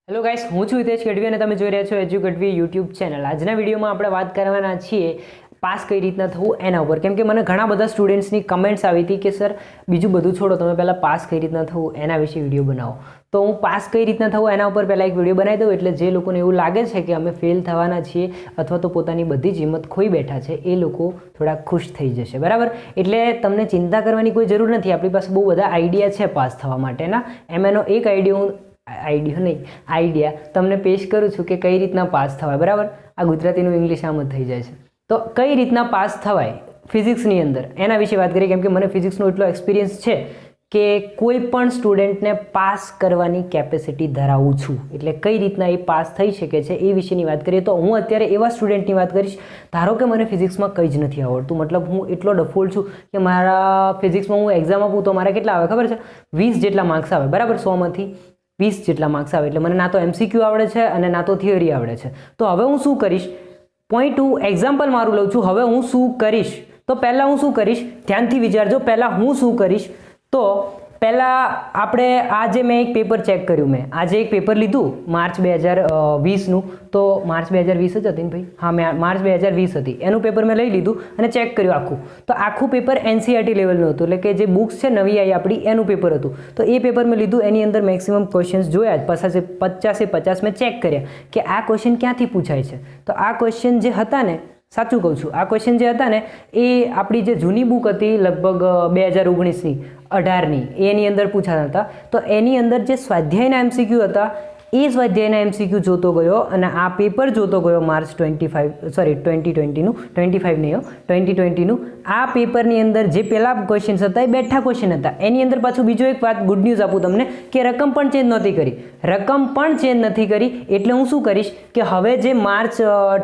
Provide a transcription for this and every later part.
Hello guys, હું છું હિતેશ ગઢવી અને તમે જોઈ રહ્યા છો એજ્યુ ગઢવી યુટ્યુબ ચેનલ. આજના વિડીયોમાં આપણે વાત કરવાના છીએ પાસ કઈ રીતના થવું એના ઉપર. કેમ કે મને ઘણા બધા સ્ટુડન્ટ્સની કમેન્ટ્સ આવી હતી કે સર બીજું બધું છોડો, તમે પહેલાં પાસ કઈ રીતના થવું એના વિશે વિડીયો બનાવો. તો હું પાસ કઈ રીતના થવું એના ઉપર પહેલાં એક વિડીયો બનાવી દઉં, એટલે જે લોકોને એવું લાગે છે કે અમે ફેલ થવાના છીએ અથવા તો પોતાની બધી જ હિંમત ખોઈ બેઠા છે એ લોકો થોડા ખુશ થઈ જશે. બરાબર? એટલે તમને ચિંતા કરવાની કોઈ જરૂર નથી. આપણી પાસે બહુ બધા આઈડિયા છે પાસ થવા માટેના. એમાંનો એક આઈડિયા તમને પેશ કરું છું કે કઈ રીતના પાસ થવાય. બરાબર? આ ગુજરાતીનું ઇંગ્લિશ આમ જ થઈ જાય છે. તો કઈ રીતના પાસ થવાય ફિઝિક્સની અંદર એના વિશે વાત કરીએ. કેમ કે મને ફિઝિક્સનો એટલો એક્સપિરિયન્સ છે કે કોઈ પણ સ્ટુડન્ટને પાસ કરવાની કેપેસિટી ધરાવું છું. એટલે કઈ રીતના એ પાસ થઈ શકે છે એ વિશેની વાત કરીએ તો હું અત્યારે એવા સ્ટુડન્ટની વાત કરીશ. ધારો કે મને ફિઝિક્સમાં કંઈ જ નથી આવડતું, મતલબ હું એટલો ડફોલ છું કે મારા ફિઝિક્સમાં હું એક્ઝામ આપું તો મારા કેટલા આવે ખબર છે? 20 જેટલા માર્ક્સ આવે. બરાબર? 100માંથી 20 જેટલા માર્ક્સ આવે. એટલે મને ના તો MCQ આવડે છે અને ના તો થિયરી આવડે છે. તો હવે હું શું કરીશ? પોઈન્ટ હું એક્ઝામ્પલ મારું લઉં છું. હવે હું શું કરીશ? તો પહેલાં હું શું કરીશ? ધ્યાનથી વિચારજો. પહેલાં હું શું કરીશ? તો પહેલાં આપણે આજે મેં એક પેપર ચેક કર્યું. મેં આજે એક પેપર લીધું માર્ચ 2020નું. તો માર્ચ 2020 જ હતી ને ભાઈ? હા, મેં માર્ચ 2020 હતી એનું પેપર મેં લઈ લીધું અને ચેક કર્યું આખું. તો આખું પેપર NCERT લેવલનું હતું, એટલે કે જે બુક્સ છે નવી આવી આપણી એનું પેપર હતું. તો એ પેપર મેં લીધું, એની અંદર મેક્સિમમ ક્વેશ્ચન્સ જોયા જ 50 મેં ચેક કર્યા કે આ ક્વેશ્ચન ક્યાંથી પૂછાય છે. તો આ ક્વેશ્ચન જે હતા ને, સાચું કહું છું, આ ક્વેશ્ચન જે હતા ને એ આપણી જે જૂની બુક હતી લગભગ 2019ની 18ની એની અંદર પૂછાતા હતા. તો એની અંદર જે સ્વાધ્યાયના MCQ હતા એ સ્વાધ્યાયના MCQ જોતો ગયો અને આ પેપર જોતો ગયો માર્ચ 2020નું. આ પેપરની અંદર જે પહેલા ક્વેશ્ચન્સ હતા એ બેઠા ક્વેશ્ચન હતા. એની અંદર પાછું બીજો એક વાત ગુડ ન્યૂઝ આપું તમને કે રકમ પણ ચેન્જ નથી કરી. એટલે હું શું કરીશ કે હવે જે માર્ચ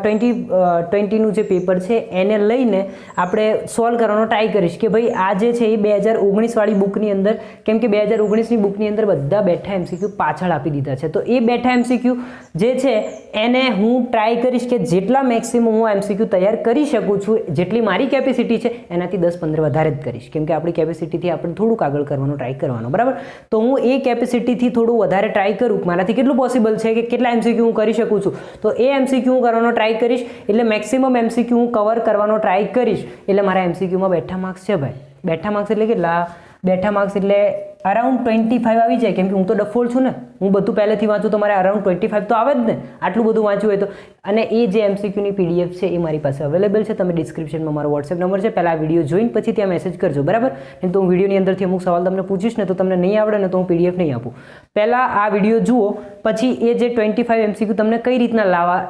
2020નું જે પેપર છે એને લઈને આપણે સોલ્વ કરવાનો ટ્રાય કરીશ કે ભાઈ આ જે છે એ 2019 વાળી બુકની અંદર, કેમ કે 2019ની બુકની અંદર બધા બેઠા MCQ પાછળ આપી દીધા છે. તો એ બેઠા MCQ જે છે એને હું ટ્રાય કરીશ કે જેટલા મેક્સિમમ હું MCQ તૈયાર કરી શકું છું, જેટલી મારી કેપેસિટી છે એનાથી 10-15 વધારે જ કરીશ. કેમ કે આપણી કેપેસિટીથી આપણે થોડુંક આગળ કરવાનો ટ્રાય કરવાનો. બરાબર? તો હું એ કેપેસિટીથી થોડું વધારે ટ્રાય કરું, મારાથી કેટલું પોસિબલ છે કે કેટલા MCQ હું કરી શકું છું, તો એ MCQ હું કરવાનો ટ્રાય કરીશ. એટલે મેક્સિમમ MCQ હું કવર કરવાનો ટ્રાય કરીશ. એટલે મારા MCQમાં બેઠા માર્ક્સ છે ભાઈ. બેઠા માર્ક્સ એટલે કેટલા? બેઠા માર્ક્સ એટલે અરાઉન્ડ 25 આવી જાય. કેમ કે હું તો ડફોલ છું ને, હું બધું પહેલેથી વાંચું તો મારે અરાઉન્ડ 25 તો આવે જ ને, આટલું બધું વાંચ્યું હોય તો. અને એ જે MCQની PDF છે એ મારી પાસે અવેલેબલ છે. તમે ડિસ્ક્રિપ્શનમાં મારો WhatsApp નંબર છે, પહેલાં આ વિડીયો જોઈને પછી ત્યાં મેસેજ કરજો. બરાબર? નહીં તો હું વિડીયોની અંદરથી અમુક સવાલ તમને પૂછીશ ને તો તમને નહીં આવડે ને તો હું PDF નહીં આપું. પહેલાં આ વિડીયો જુઓ, પછી એ જે 25 MCQ તમને કઈ રીતના લાવવા,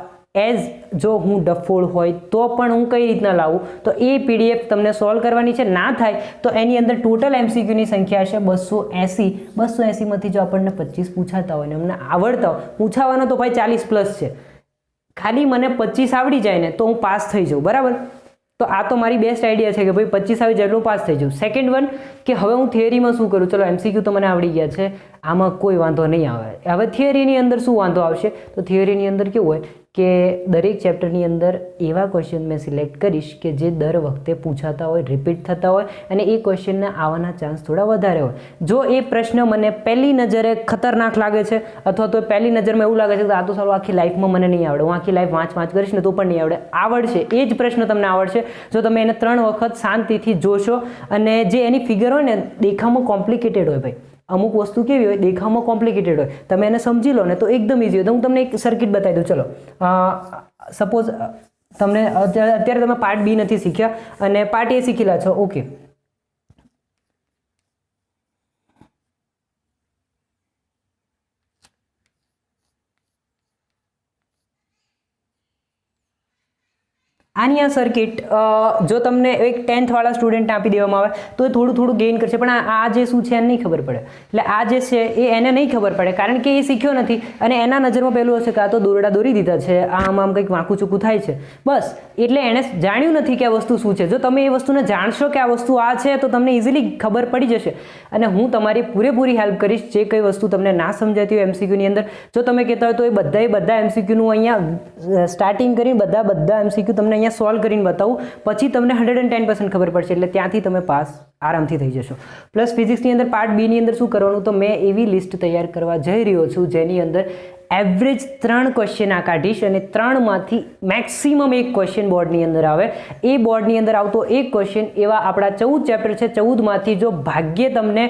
જો હું ડફોળ હોય તો પણ હું કઈ રીતના લાવું, તો એ PDF તમને સોલ્વ કરવાની છે. ના થાય તો એની અંદર ટોટલ MCQની સંખ્યા છે 280. 280માંથી જો આપણને 25 પૂછાતા હોય ને અમને આવડતા હોય, પૂછાવાનો તો ભાઈ 40+ છે, ખાલી મને 25 આવડી જાય ને તો હું પાસ થઈ જાઉં. બરાબર? તો આ તો મારી બેસ્ટ આઈડિયા છે કે ભાઈ 25 આવી જાય એટલે હું પાસ થઈ જાઉં. સેકન્ડ વન કે હવે હું થિયરીમાં શું કરું? ચલો MCQ તો મને આવડી ગયા છે, આમાં કોઈ વાંધો નહીં આવે. હવે થિયરીની અંદર શું વાંધો આવશે? તો થિયરીની અંદર કેવું હોય કે દરેક ચેપ્ટરની અંદર એવા ક્વેશ્ચન મેં સિલેક્ટ કરીશ કે જે દર વખતે પૂછાતા હોય, રિપીટ થતા હોય અને એ ક્વેશ્ચનને આવવાના ચાન્સ થોડા વધારે હોય. જો એ પ્રશ્ન મને પહેલી નજરે ખતરનાક લાગે છે અથવા તો પહેલી નજરમાં એવું લાગે છે કે આ તો સારું આખી લાઈફમાં મને નહીં આવડે, હું આખી લાઈફ વાંચ કરીશ ને તો પણ નહીં આવડે, આવડશે. એ જ પ્રશ્ન તમને આવડશે જો તમે એને 3 વખત શાંતિથી જોશો. અને જે એની ફિગર હોય ને દેખાવમાં કોમ્પ્લિકેટેડ હોય ભાઈ. અમુક વસ્તુ કેવી હોય, દેખાવમાં કોમ્પ્લિકેટેડ હોય, તમે એને સમજી લો ને તો એકદમ ઇઝી હોય. તો હું તમને એક સર્કિટ બતાવી દઉં. ચલો સપોઝ તમને અત્યારે તમે પાર્ટ B નથી શીખ્યા અને પાર્ટ A શીખેલા છો. ઓકે, આની આ સર્કિટ જો તમને એક 10th વાળા સ્ટુડન્ટને આપી દેવામાં આવે તો એ થોડું ગેઇન કરશે, પણ આ જે શું છે એને નહીં ખબર પડે. એટલે આ જે છે એ એને નહીં ખબર પડે કારણ કે એ શીખ્યો નથી અને એના નજરમાં પહેલું હશે કે આ તો દોરડા દોરી દીધા છે, આમ કંઈક વાંકું ચૂકું થાય છે, બસ. એટલે એણે જાણ્યું નથી કે આ વસ્તુ શું છે. જો તમે એ વસ્તુને જાણશો કે આ વસ્તુ આ છે તો તમને ઇઝીલી ખબર પડી જશે અને હું તમારી પૂરેપૂરી હેલ્પ કરીશ. જે કઈ વસ્તુ તમને ના સમજાતી હોય MCQની અંદર, જો તમે કહેતા હોય તો એ બધા MCQનું અહીંયા સ્ટાર્ટિંગ કરીને બધા MCQ તમને અહીંયા સોલ્વ કરીને બતાવું, પછી તમને 110% ખબર પડશે. એટલે ત્યાંથી તમે પાસ આરામથી થઈ જશો. પ્લસ ફિઝિક્સની અંદર પાર્ટ B ની અંદર શું કરવાનું, તો મેં એવી લિસ્ટ તૈયાર કરવા જઈ રહ્યો છું જેની અંદર એવરેજ 3 ક્વેશ્ચન આ કાઢીશ અને 3માંથી મેક્સિમમ એક ક્વેશ્ચન બોર્ડની અંદર આવે. એ બોર્ડની અંદર આવતો એક ક્વેશ્ચન એવા આપણા 14 ચેપ્ટર છે, 14માંથી જો ભાગ્યે તમને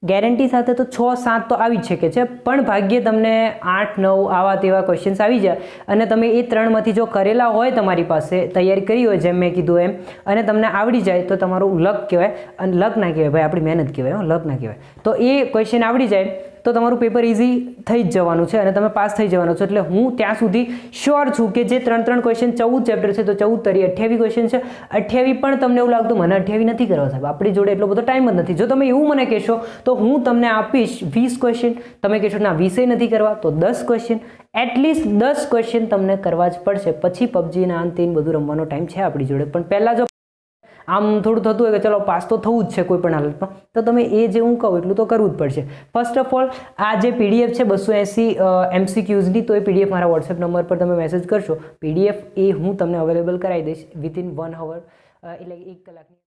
ગેરંટી સાથે તો 6-7 તો આવી જ શકે છે, પણ ભાગ્યે તમને 8-9 આવા તેવા ક્વેશ્ચન્સ આવી જાય અને તમે એ 3માંથી જો કરેલા હોય, તમારી પાસે તૈયારી કરી હોય જેમ મેં કીધું એમ, અને તમને આવડી જાય તો તમારું લક કહેવાય. અને લક ના કહેવાય ભાઈ, આપણી મહેનત કહેવાય, લક ના કહેવાય. તો એ ક્વેશ્ચન આવડી જાય તો તમારું પેપર ઇઝી થઈ જ જવાનું છે અને તમે પાસ થઈ જવાનું છો. એટલે હું ત્યાં સુધી શ્યોર છું કે જે 3 ક્વેશ્ચન 14 ચેપ્ટર છે તો 14 તરી 28 ક્વેશ્ચન છે. 28 પણ તમને એવું લાગતું મને 28 નથી કરવા સાહેબ, આપણી જોડે એટલો બધો ટાઈમ જ નથી. જો તમે એવું મને કહેશો તો હું તમને આપીશ 20 ક્વેશ્ચન. તમે કહેશો ના 20 નથી કરવા તો 10 ક્વેશ્ચન, એટલીસ્ટ 10 ક્વેશ્ચન તમને કરવા જ પડશે. પછી પબજીના અંતે બધું રમવાનો ટાઈમ છે આપણી જોડે. પણ પહેલાં જો આમ થોડું થતું હોય કે ચલો પાસ તો થવું જ છે કોઈ પણ હાલતમાં, તો તમે એ જે હું કહું એટલું તો કરવું જ પડશે. ફર્સ્ટ ઓફ ઓલ આ જે પીડીએફ છે 280 MCQsની, તો એ પીડીએફ મારા વોટ્સએપ નંબર પર તમે મેસેજ કરશો. પીડીએફ એ હું તમને અવેલેબલ કરાવી દઈશ વિથિન 1 hour, એટલે 1 કલાકની.